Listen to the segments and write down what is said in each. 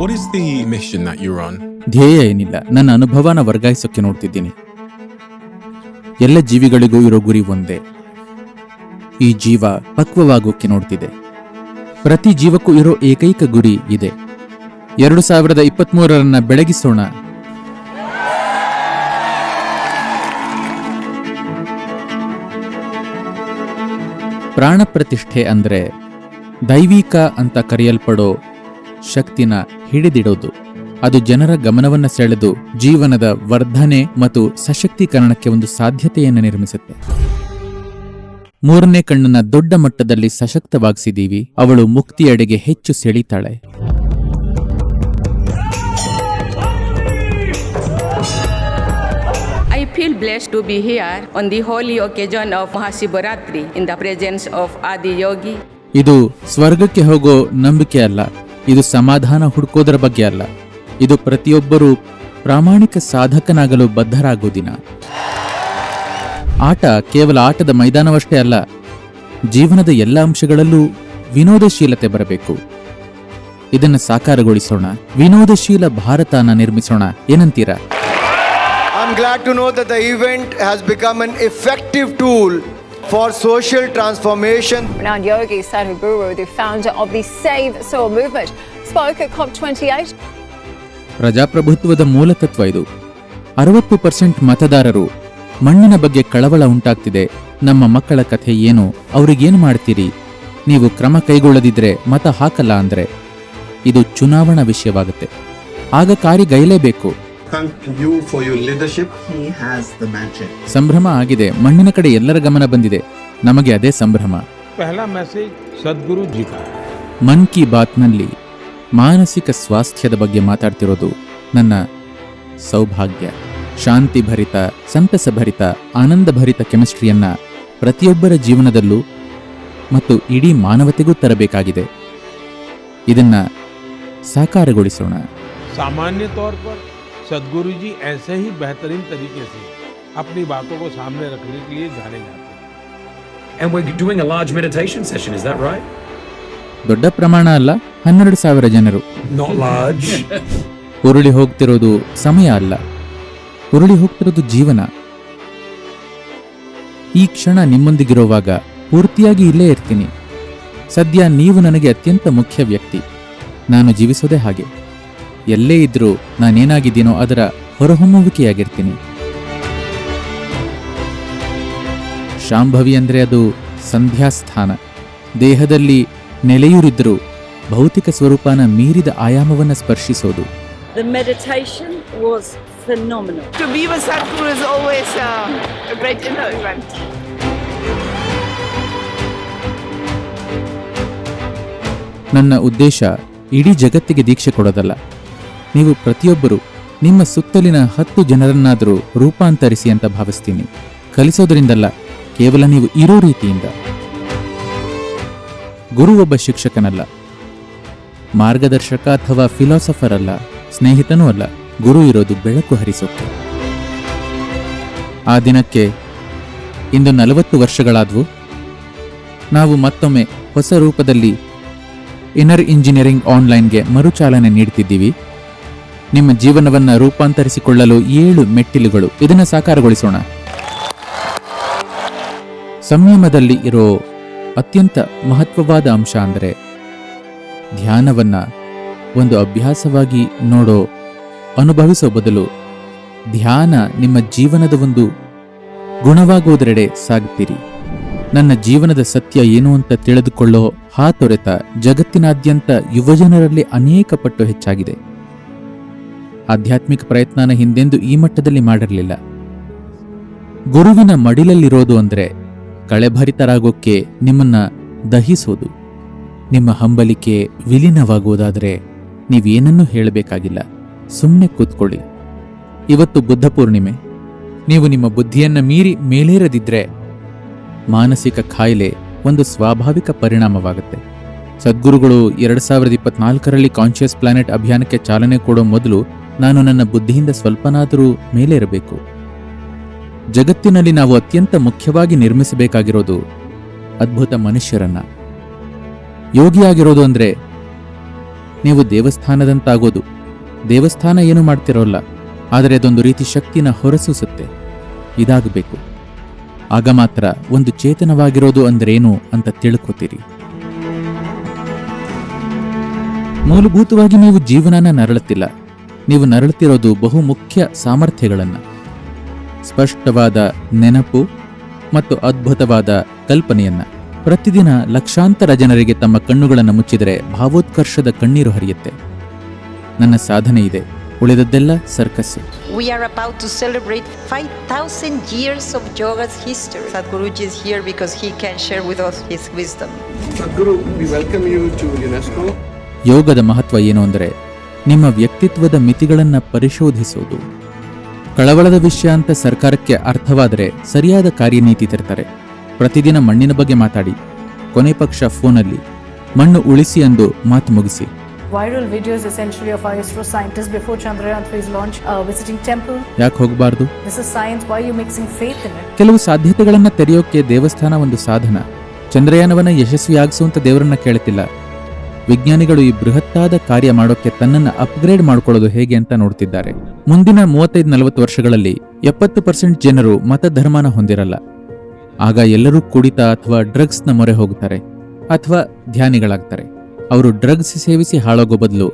What is the mission that you're on? ಧ್ಯೇಯ ಏನಿಲ್ಲ, ನನ್ನ ಅನುಭವನ ವರ್ಗಾಯಿಸೋಕೆ ನೋಡ್ತಿದ್ದೀನಿ. ಎಲ್ಲ ಜೀವಿಗಳಿಗೂ ಇರೋ ಗುರಿ ಒಂದೇ. ಈ ಜೀವ ಪಕ್ವವಾಗೋಕೆ ನೋಡ್ತಿದೆ. ಪ್ರತಿ ಜೀವಕ್ಕೂ ಇರೋ ಏಕೈಕ ಗುರಿ ಇದೆ. 2023 ಬೆಳಗಿಸೋಣ. ಪ್ರಾಣ ಪ್ರತಿಷ್ಠೆ ಅಂದ್ರೆ ದೈವಿಕ ಅಂತ ಕರೆಯಲ್ಪಡೋ ಶಕ್ತಿನ ಹಿಡಿದಿಡೋದು. ಅದು ಜನರ ಗಮನವನ್ನ ಸೆಳೆದು ಜೀವನದ ವರ್ಧನೆ ಮತ್ತು ಸಶಕ್ತೀಕರಣಕ್ಕೆ ಒಂದು ಸಾಧ್ಯತೆಯನ್ನು ನಿರ್ಮಿಸುತ್ತೆ. ಮೂರನೇ ಕಣ್ಣನ್ನ ದೊಡ್ಡ ಮಟ್ಟದಲ್ಲಿ ಸಶಕ್ತವಾಗಿಸಿದೀವಿ. ಅವಳು ಮುಕ್ತಿಯೆಡೆಗೆ ಹೆಚ್ಚು ಸೆಳೀತಾಳೆ. I feel blessed to be here on the holy occasion of Mahashivaratri in the presence of Adi Yogi. ಇದು ಸ್ವರ್ಗಕ್ಕೆ ಹೋಗೋ ನಂಬಿಕೆ ಅಲ್ಲ, ಇದು ಸಮಾಧಾನ ಹುಡುಕೋದರ ಬಗ್ಗೆ ಅಲ್ಲ, ಇದು ಪ್ರತಿಯೊಬ್ಬರೂ ಪ್ರಾಮಾಣಿಕ ಸಾಧಕನಾಗಲು ಬದ್ಧರಾಗೋ ದಿನ. ಆಟ ಕೇವಲ ಆಟದ ಮೈದಾನವಷ್ಟೇ ಅಲ್ಲ, ಜೀವನದ ಎಲ್ಲ ಅಂಶಗಳಲ್ಲೂ ವಿನೋದಶೀಲತೆ ಬರಬೇಕು. ಇದನ್ನು ಸಾಕಾರಗೊಳಿಸೋಣ. ವಿನೋದಶೀಲ ಭಾರತನ ನಿರ್ಮಿಸೋಣ. ಏನಂತೀರಾ? I'm glad to know that the event has become an effective tool for social transformation. Renowned yogi Sadhguru, the founder of the Save Soil movement, spoke at COP28. ಪ್ರಜಾಪ್ರಭುತ್ವದ ಮೂಲತತ್ವ ಇದು. 60% ಮತದಾರರು ಮಣ್ಣಿನ ಬಗ್ಗೆ ಕಳವಳ ಉಂಟಾಗ್ತಿದೆ. ನಮ್ಮ ಮಕ್ಕಳ ಕಥೆ ಏನು? ಅವ್ರಿಗೇನು ಮಾಡ್ತೀರಿ? ನೀವು ಕ್ರಮ ಕೈಗೊಳ್ಳದಿದ್ರೆ ಮತ ಹಾಕಲ್ಲ ಅಂದ್ರೆ ಇದು ಚುನಾವಣಾ ವಿಷಯವಾಗುತ್ತೆ. ಆಗ ಕಾರ್ಯಗೈಲೇಬೇಕು. Thank you for your leadership. He has the magic. ಸಂಭ್ರಮ ಆಗಿದೆ. ಮಣ್ಣಿನ ಕಡೆ ಎಲ್ಲರ ಗಮನ ಬಂದಿದೆ. ನಮಗೆ ಅದೇ ಸಂಭ್ರಮ. पहला मैसेज सद्गुरु जी का. ಮನ್ ಕಿ ಬಾತ್ನಲ್ಲಿ ಮಾನಸಿಕ ಸ್ವಾಸ್ಥ್ಯದ ಬಗ್ಗೆ ಮಾತಾಡ್ತಿರೋದು ನನ್ನ ಸೌಭಾಗ್ಯ. ಶಾಂತಿ ಭರಿತ, ಸಂತಸ ಭರಿತ, ಆನಂದ ಭರಿತ ಕೆಮಿಸ್ಟ್ರಿಯನ್ನ ಪ್ರತಿಯೊಬ್ಬರ ಜೀವನದಲ್ಲೂ ಮತ್ತು ಇಡೀ ಮಾನವತೆಗೂ ತರಬೇಕಾಗಿದೆ. ಇದನ್ನ ಸಾಕಾರಗೊಳಿಸೋಣ. सामान्य तौर पर सद्गुरु जी ऐसे ही बेहतरीन तरीके से अपनी बातों को सामने रखने के लिए जाने जाते हैं. And we're doing a large meditation session, is that right? ದೊಡ್ಡ ಪ್ರಮಾಣ ಅಲ್ಲ, 12,000 ಜನರು. Not large. ಉರುಳಿ ಹೋಗ್ತಿರೋದು ಸಮಯ ಅಲ್ಲ, ಉರುಳಿ ಹೋಗ್ತಿರೋದು ಜೀವನ. ಈ ಕ್ಷಣ ನಿಮ್ಮೊಂದಿಗಿರುವಾಗ ಪೂರ್ತಿಯಾಗಿ ಇಲ್ಲೇ ಇರ್ತೀನಿ. ಸದ್ಯ ನೀವು ನನಗೆ ಅತ್ಯಂತ ಮುಖ್ಯ ವ್ಯಕ್ತಿ. ನಾನು ಜೀವಿಸೋದೇ ಹಾಗೆ. ಎಲ್ಲೇ ಇದ್ರೂ ನಾನೇನಾಗಿದ್ದೀನೋ ಅದರ ಹೊರಹೊಮ್ಮುವಿಕೆಯಾಗಿರ್ತೀನಿ. ಶಾಂಭವಿ ಅಂದ್ರೆ ಅದು ಸಂಧ್ಯಾಸ್ಥಾನ. ದೇಹದಲ್ಲಿ ನೆಲೆಯೂರಿದ್ರೂ ಭೌತಿಕ ಸ್ವರೂಪನ ಮೀರಿದ ಆಯಾಮವನ್ನು ಸ್ಪರ್ಶಿಸೋದು. The meditation was phenomenal. To be with Sadhguru is always a great inner event. ನನ್ನ ಉದ್ದೇಶ ಇಡೀ ಜಗತ್ತಿಗೆ ದೀಕ್ಷೆ ಕೊಡೋದಲ್ಲ. ನೀವು ಪ್ರತಿಯೊಬ್ಬರು ನಿಮ್ಮ ಸುತ್ತಲಿನ 10 ಜನರನ್ನಾದರೂ ರೂಪಾಂತರಿಸಿ ಅಂತ ಭಾವಿಸ್ತೀನಿ. ಕಲಿಸೋದ್ರಿಂದಲ್ಲ, ಕೇವಲ ನೀವು ಇರೋ ರೀತಿಯಿಂದ. ಗುರು ಒಬ್ಬ ಶಿಕ್ಷಕನಲ್ಲ, ಮಾರ್ಗದರ್ಶಕ ಅಥವಾ ಫಿಲಾಸಫರ್ ಅಲ್ಲ, ಸ್ನೇಹಿತನೂ ಅಲ್ಲ. ಗುರು ಇರೋದು ಬೆಳಕು ಹರಿಸೋಕೆ. ಆ ದಿನಕ್ಕೆ ಇಂದು 40 ವರ್ಷಗಳಾದವು. ನಾವು ಮತ್ತೊಮ್ಮೆ ಹೊಸ ರೂಪದಲ್ಲಿ ಇನ್ನರ್ ಇಂಜಿನಿಯರಿಂಗ್ ಆನ್ಲೈನ್ಗೆ ಮರುಚಾಲನೆ ನೀಡುತ್ತಿದ್ದೀವಿ. ನಿಮ್ಮ ಜೀವನವನ್ನ ರೂಪಾಂತರಿಸಿಕೊಳ್ಳಲು 7 ಮೆಟ್ಟಿಲುಗಳು. ಇದನ್ನು ಸಾಕಾರಗೊಳಿಸೋಣ. ಸಂಯಮದಲ್ಲಿ ಇರೋ ಅತ್ಯಂತ ಮಹತ್ವವಾದ ಅಂಶ ಅಂದರೆ ಧ್ಯಾನವನ್ನ ಒಂದು ಅಭ್ಯಾಸವಾಗಿ ನೋಡೋ, ಅನುಭವಿಸೋ ಬದಲು ಧ್ಯಾನ ನಿಮ್ಮ ಜೀವನದ ಒಂದು ಗುಣವಾಗೋದರೆಡೆ ಸಾಗುತ್ತೀರಿ. ನನ್ನ ಜೀವನದ ಸತ್ಯ ಏನು ಅಂತ ತಿಳಿದುಕೊಳ್ಳೋ ಹಾತೊರೆತ ಜಗತ್ತಿನಾದ್ಯಂತ ಯುವಜನರಲ್ಲಿ ಅನೇಕ ಪಟ್ಟು ಹೆಚ್ಚಾಗಿದೆ. ಆಧ್ಯಾತ್ಮಿಕ ಪ್ರಯತ್ನನ ಹಿಂದೆಂದೂ ಈ ಮಟ್ಟದಲ್ಲಿ ಮಾಡಿರಲಿಲ್ಲ. ಗುರುವಿನ ಮಡಿಲಲ್ಲಿರೋದು ಅಂದ್ರೆ ಕಳೆಭರಿತರಾಗೋಕ್ಕೆ ನಿಮ್ಮನ್ನ ದಹಿಸೋದು. ನಿಮ್ಮ ಹಂಬಲಿಕೆ ವಿಲೀನವಾಗುವುದಾದರೆ ನೀವೇನನ್ನೂ ಹೇಳಬೇಕಾಗಿಲ್ಲ, ಸುಮ್ಮನೆ ಕೂತ್ಕೊಳ್ಳಿ. ಇವತ್ತು ಬುದ್ಧ ಪೂರ್ಣಿಮೆ. ನೀವು ನಿಮ್ಮ ಬುದ್ಧಿಯನ್ನ ಮೀರಿ ಮೇಲೇರದಿದ್ರೆ ಮಾನಸಿಕ ಕಾಯಿಲೆ ಒಂದು ಸ್ವಾಭಾವಿಕ ಪರಿಣಾಮವಾಗುತ್ತೆ. ಸದ್ಗುರುಗಳು 2024ರಲ್ಲಿ ಕಾನ್ಷಿಯಸ್ ಪ್ಲಾನೆಟ್ ಅಭಿಯಾನಕ್ಕೆ ಚಾಲನೆ ಕೊಡೋ ಮೊದಲು ನಾನು ನನ್ನ ಬುದ್ಧಿಯಿಂದ ಸ್ವಲ್ಪನಾದರೂ ಮೇಲೇರಬೇಕು. ಜಗತ್ತಿನಲ್ಲಿ ನಾವು ಅತ್ಯಂತ ಮುಖ್ಯವಾಗಿ ನಿರ್ಮಿಸಬೇಕಾಗಿರೋದು ಅದ್ಭುತ ಮನುಷ್ಯರನ್ನ. ಯೋಗಿಯಾಗಿರೋದು ಅಂದ್ರೆ ನೀವು ದೇವಸ್ಥಾನದಂತಾಗೋದು. ದೇವಸ್ಥಾನ ಏನು ಮಾಡ್ತಿರೋಲ್ಲ, ಆದರೆ ಅದೊಂದು ರೀತಿ ಶಕ್ತಿನ ಹೊರಸೂಸುತ್ತೆ. ಇದಾಗಬೇಕು. ಆಗ ಮಾತ್ರ ಒಂದು ಚೇತನವಾಗಿರೋದು ಅಂದ್ರೇನು ಅಂತ ತಿಳ್ಕೊತೀರಿ. ಮೂಲಭೂತವಾಗಿ ನೀವು ಜೀವನನ ನರಳುತ್ತಿಲ್ಲ, ನೀವು ನರಳುತ್ತಿರೋದು ಬಹುಮುಖ್ಯ ಸಾಮರ್ಥ್ಯಗಳನ್ನ. ಸ್ಪಷ್ಟವಾದ ನೆನಪು ಮತ್ತು ಅದ್ಭುತವಾದ ಕಲ್ಪನೆಯನ್ನ. ಪ್ರತಿದಿನ ಲಕ್ಷಾಂತರ ಜನರಿಗೆ ತಮ್ಮ ಕಣ್ಣುಗಳನ್ನು ಮುಚ್ಚಿದರೆ ಭಾವೋತ್ಕರ್ಷದ ಕಣ್ಣೀರು ಹರಿಯುತ್ತೆ. ನನ್ನ ಸಾಧನೆ ಇದೆ, ಉಳಿದದ್ದೆಲ್ಲ circus. We are about to celebrate 5,000 years of yoga's history. Sadhguruji is here because he can share with us his wisdom. Sadhguru, we welcome you to UNESCO. ಯೋಗದ ಮಹತ್ವ ಏನು ಅಂದರೆ ನಿಮ್ಮ ವ್ಯಕ್ತಿತ್ವದ ಮಿತಿಗಳನ್ನು ಪರಿಶೋಧಿಸೋದು. ಕಳವಳದ ವಿಷಯ ಅಂತ ಸರ್ಕಾರಕ್ಕೆ ಅರ್ಥವಾದರೆ ಸರಿಯಾದ ಕಾರ್ಯನೀತಿ ತರ್ತಾರೆ. ಪ್ರತಿದಿನ ಮಣ್ಣಿನ ಬಗ್ಗೆ ಮಾತಾಡಿ, ಕೊನೆ ಪಕ್ಷ ಫೋನಲ್ಲಿ ಮಣ್ಣು ಉಳಿಸಿ ಎಂದು ಮಾತು ಮುಗಿಸಿ. Viral videos essentially of our ISRO scientists before Chandrayaan 3's launch visiting temple. ಯಾಕೆ ಹೋಗಬಾರ್ದು? This is science. Why are you mixing faith in it? ಕೆಲವು ಸಾಧ್ಯತೆಗಳನ್ನ ತೆರೆಯೋಕೆ ದೇವಸ್ಥಾನ ಒಂದು ಸಾಧನ. ಚಂದ್ರಯಾನವನ್ನ ಯಶಸ್ವಿಯಾಗಿಸುವಂತ ದೇವರನ್ನ ಕೇಳ್ತಿಲ್ಲ. ವಿಜ್ಞಾನಿಗಳು ಈ ಬೃಹತ್ತಾದ ಕಾರ್ಯ ಮಾಡೋಕೆ ತನ್ನನ್ನ ಅಪ್ಗ್ರೇಡ್ ಮಾಡ್ಕೊಳ್ಳೋದು ಹೇಗೆ ಅಂತ ನೋಡ್ತಿದ್ದಾರೆ. ಮುಂದಿನ 35-40 ವರ್ಷಗಳಲ್ಲಿ 70% ಜನರು ಮತಧರ್ಮನ ಹೊಂದಿರಲ್ಲ. ಆಗ ಎಲ್ಲರೂ ಕುಡಿತ ಅಥವಾ ಡ್ರಗ್ಸ್ನ ಮೊರೆ ಹೋಗ್ತಾರೆ ಅಥವಾ ಧ್ಯಾನಿಗಳಾಗ್ತಾರೆ. ಅವರು ಡ್ರಗ್ಸ್ ಸೇವಿಸಿ ಹಾಳಾಗೋ ಬದಲು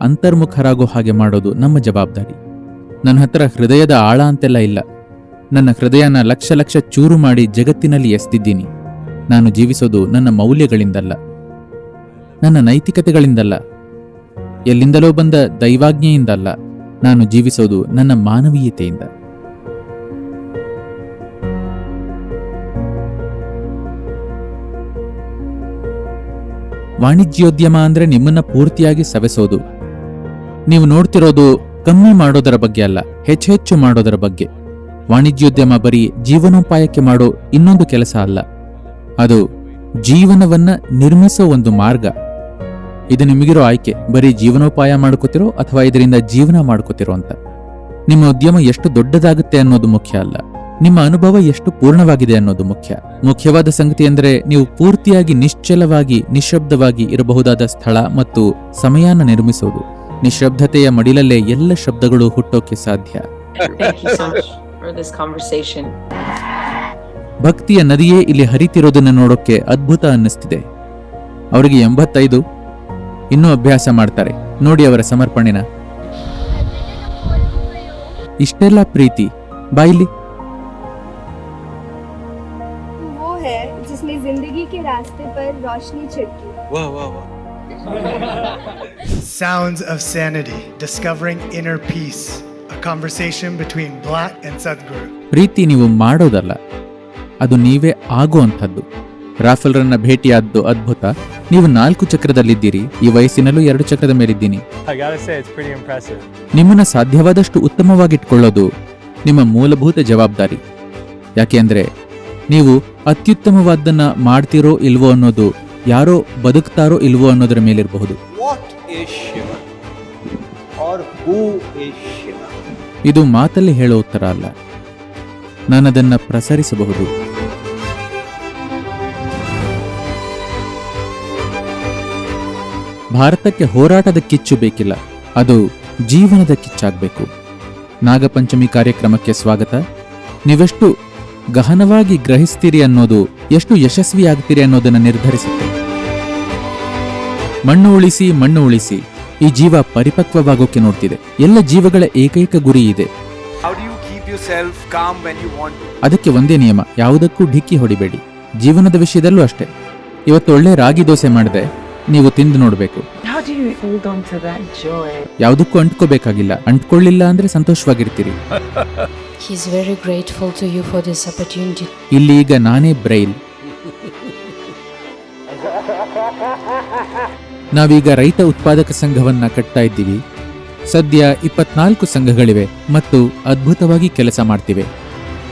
ಅಂತರ್ಮುಖರಾಗೋ ಹಾಗೆ ಮಾಡೋದು ನಮ್ಮ ಜವಾಬ್ದಾರಿ. ನನ್ನ ಹತ್ರ ಹೃದಯದ ಆಳ ಅಂತೆಲ್ಲ ಇಲ್ಲ. ನನ್ನ ಹೃದಯನ ಲಕ್ಷ ಚೂರು ಮಾಡಿ ಜಗತ್ತಿನಲ್ಲಿ ಎಸ್ತಿದ್ದೀನಿ. ನಾನು ಜೀವಿಸೋದು ನನ್ನ ಮೌಲ್ಯಗಳಿಂದಲ್ಲ, ನನ್ನ ನೈತಿಕತೆಗಳಿಂದಲ್ಲ, ಎಲ್ಲಿಂದಲೋ ಬಂದ ದೈವಾಜ್ಞೆಯಿಂದಲ್ಲ. ನಾನು ಜೀವಿಸೋದು ನನ್ನ ಮಾನವೀಯತೆಯಿಂದ. ವಾಣಿಜ್ಯೋದ್ಯಮ ಅಂದ್ರೆ ನಿಮ್ಮನ್ನ ಪೂರ್ತಿಯಾಗಿ ಸವೆಸೋದು. ನೀವು ನೋಡ್ತಿರೋದು ಕಮ್ಮಿ ಮಾಡೋದರ ಬಗ್ಗೆ ಅಲ್ಲ, ಹೆಚ್ಚು ಮಾಡೋದರ ಬಗ್ಗೆ. ವಾಣಿಜ್ಯೋದ್ಯಮ ಬರೀ ಜೀವನೋಪಾಯಕ್ಕೆ ಮಾಡೋ ಇನ್ನೊಂದು ಕೆಲಸ ಅಲ್ಲ, ಅದು ಜೀವನವನ್ನ ನಿರ್ಮಿಸೋ ಒಂದು ಮಾರ್ಗ. ಇದು ನಿಮಗಿರೋ ಆಯ್ಕೆ, ಬರೀ ಜೀವನೋಪಾಯ ಮಾಡ್ಕೋತಿರೋ ಅಥವಾ ಇದರಿಂದ ಜೀವನ ಮಾಡ್ಕೋತಿರೋ ಅಂತ. ನಿಮ್ಮ ಉದ್ಯಮ ಎಷ್ಟು ದೊಡ್ಡದಾಗುತ್ತೆ ಅನ್ನೋದು ಮುಖ್ಯ ಅಲ್ಲ, ನಿಮ್ಮ ಅನುಭವ ಎಷ್ಟು ಪೂರ್ಣವಾಗಿದೆ ಅನ್ನೋದು ಮುಖ್ಯ. ಮುಖ್ಯವಾದ ಸಂಗತಿ ಅಂದರೆ ನೀವು ಪೂರ್ತಿಯಾಗಿ ನಿಶ್ಚಲವಾಗಿ ನಿಶ್ಶಬ್ದವಾಗಿ ಇರಬಹುದಾದ ಸ್ಥಳ ಮತ್ತು ಸಮಯನ ನಿರ್ಮಿಸೋದು. ನಿಶ್ಶಬ್ದತೆಯ ಮಡಿಲಲ್ಲೇ ಎಲ್ಲ ಶಬ್ದಗಳು ಹುಟ್ಟೋಕೆ ಸಾಧ್ಯ. ಭಕ್ತಿಯ ನದಿಯೇ ಇಲ್ಲಿ ಹರಿತಿರೋದನ್ನ ನೋಡೋಕೆ ಅದ್ಭುತ ಅನ್ನಿಸ್ತಿದೆ. ಅವರಿಗೆ 85, ಇನ್ನೂ ಅಭ್ಯಾಸ ಮಾಡ್ತಾರೆ. ನೋಡಿ ಅವರ ಸಮರ್ಪಣೆನ. ಇಷ್ಟೆಲ್ಲ ಪ್ರೀತಿ ಬಾಯಿಲಿ. जिसने जिंदगी के रास्ते पर रोशनी छिड़की. वाह वाह वाह. Sounds of Sanity, Discovering Inner Peace, a conversation between Black and Sadhguru. ಪ್ರೀತಿ ನೀವು ಮಾಡೋದಲ್ಲ, ಅದು ನೀವೇ ಆಗುವಂಥದ್ದು. ರಾಫೆಲ್ರನ್ನ ಭೇಟಿಯಾದ್ದು ಅದ್ಭುತ. ನೀವು 4 ಚಕ್ರದಲ್ಲಿದ್ದೀರಿ, ಈ ವಯಸ್ಸಿನಲ್ಲೂ 2 ಚಕ್ರದ ಮೇಲಿದ್ದೀನಿ. ನಿಮ್ಮನ್ನ ಸಾಧ್ಯವಾದಷ್ಟು ಉತ್ತಮವಾಗಿಟ್ಕೊಳ್ಳೋದು ನಿಮ್ಮ ಮೂಲಭೂತ ಜವಾಬ್ದಾರಿ. ಯಾಕೆ ಅಂದ್ರೆ ನೀವು ಅತ್ಯುತ್ತಮವಾದ್ದನ್ನ ಮಾಡ್ತಿರೋ ಇಲ್ವೋ ಅನ್ನೋದು ಯಾರೋ ಬದುಕ್ತಾರೋ ಇಲ್ವೋ ಅನ್ನೋದರ ಮೇಲಿರಬಹುದು. ಇದು ಮಾತಲ್ಲಿ ಹೇಳೋ ಉತ್ತರ ಅಲ್ಲ, ನಾನದನ್ನ ಪ್ರಸರಿಸಬಹುದು. ಭಾರತಕ್ಕೆ ಹೋರಾಟದ ಕಿಚ್ಚು ಬೇಕಿಲ್ಲ, ಅದು ಜೀವನದ ಕಿಚ್ಚಾಗಬೇಕು. ನಾಗಪಂಚಮಿ ಕಾರ್ಯಕ್ರಮಕ್ಕೆ ಸ್ವಾಗತ. ನೀವೆಷ್ಟು ಗಹನವಾಗಿ ಗ್ರಹಿಸ್ತೀರಿ ಅನ್ನೋದು ಎಷ್ಟು ಯಶಸ್ವಿಯಾಗ್ತೀರಿ ಅನ್ನೋದನ್ನು ನಿರ್ಧರಿಸುತ್ತೆ. ಮಣ್ಣು ಉಳಿಸಿ ಈ ಜೀವ ಪರಿಪಕ್ವವಾಗೋಕೆ ನೋಡ್ತಿದೆ. ಎಲ್ಲ ಜೀವಗಳ ಏಕೈಕ ಗುರಿ ಇದೆ. ಅದಕ್ಕೆ ಒಂದೇ ನಿಯಮ, ಯಾವುದಕ್ಕೂ ಢಿಕ್ಕಿ ಹೊಡಿಬೇಡಿ. ಜೀವನದ ವಿಷಯದಲ್ಲೂ ಅಷ್ಟೇ. ಇವತ್ತು ಒಳ್ಳೆ ರಾಗಿ ದೋಸೆ ಮಾಡಿದೆ, ನೀವು ತಿಂದು ನೋಡಬೇಕು. ಯಾವುದಕ್ಕೂ ಅಂಟ್ಕೋಬೇಕಾಗಿಲ್ಲ, ಅಂಟ್ಕೊಳ್ಳಿಲ್ಲ ಅಂದ್ರೆ ಸಂತೋಷವಾಗಿರ್ತೀರಿ. He's very grateful to you for this opportunity. ಇಲ್ಲಿ ಈಗ ನಾನೇ ಬ್ರೈಲ್. ನಾವೀಗ ರೈತ ಉತ್ಪಾದಕ ಸಂಘವನ್ನ ಕಟ್ತಾ ಇದ್ದೀವಿ. ಸದ್ಯ 24 ಸಂಘಗಳಿವೆ ಮತ್ತು ಅದ್ಭುತವಾಗಿ ಕೆಲಸ ಮಾಡ್ತಿವೆ.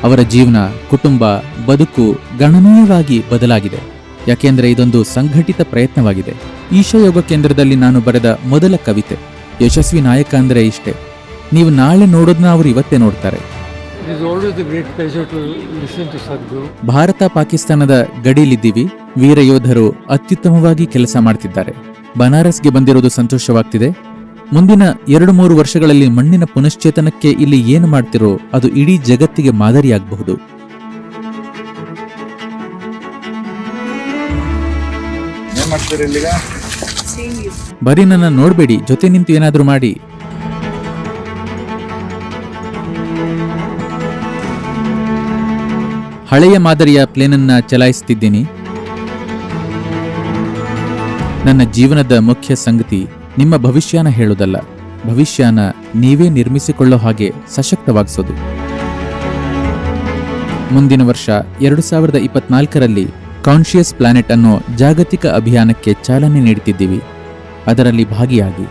ಅವರ ಜೀವನ, ಕುಟುಂಬ, ಬದುಕು ಗಣನೀಯವಾಗಿ ಬದಲಾಗಿದೆ. ಯಾಕೆಂದ್ರೆ ಇದೊಂದು ಸಂಘಟಿತ ಪ್ರಯತ್ನವಾಗಿದೆ. ಈಶಾ ಯೋಗ ಕೇಂದ್ರದಲ್ಲಿ ನಾನು ಬರೆದ ಮೊದಲ ಕವಿತೆ, ಯಶಸ್ವಿ ನಾಯಕ ಅಂದ್ರೆ ಇಷ್ಟೇ. ನೀವು ನಾಳೆ ನೋಡೋದನ್ನ ಅವರು ಇವತ್ತೇ ನೋಡ್ತಾರೆ. ಭಾರತ ಪಾಕಿಸ್ತಾನದ ಗಡಿಲಿದ್ದೀವಿ. ವೀರ ಯೋಧರು ಅತ್ಯುತ್ತಮವಾಗಿ ಕೆಲಸ ಮಾಡ್ತಿದ್ದಾರೆ. ಬನಾರಸ್ಗೆ ಬಂದಿರೋದು ಸಂತೋಷವಾಗ್ತಿದೆ. ಮುಂದಿನ 2-3 ವರ್ಷಗಳಲ್ಲಿ ಮಣ್ಣಿನ ಪುನಶ್ಚೇತನಕ್ಕೆ ಇಲ್ಲಿ ಏನು ಮಾಡ್ತಿರೋ ಅದು ಇಡೀ ಜಗತ್ತಿಗೆ ಮಾದರಿಯಾಗಬಹುದು. ಬರೀ ನನ್ನ ನೋಡ್ಬೇಡಿ, ಜೊತೆ ನಿಂತು ಏನಾದ್ರೂ ಮಾಡಿ. ಹಳೆಯ ಮಾದರಿಯ ಪ್ಲೇನನ್ನ ಚಲಾಯಿಸುತ್ತಿದ್ದೀನಿ. ನನ್ನ ಜೀವನದ ಮುಖ್ಯ ಸಂಗತಿ ನಿಮ್ಮ ಭವಿಷ್ಯನ ಹೇಳೋದಲ್ಲ, ಭವಿಷ್ಯನ ನೀವೇ ನಿರ್ಮಿಸಿಕೊಳ್ಳೋ ಹಾಗೆ ಸಶಕ್ತವಾಗಿಸೋದು. ಮುಂದಿನ ವರ್ಷ 2024ರಲ್ಲಿ ಕಾನ್ಷಿಯಸ್ ಪ್ಲಾನೆಟ್ ಅನ್ನೋ ಜಾಗತಿಕ ಅಭಿಯಾನಕ್ಕೆ ಚಾಲನೆ ನೀಡುತ್ತಿದ್ದೀವಿ. ಅದರಲ್ಲಿ ಭಾಗಿಯಾಗಿ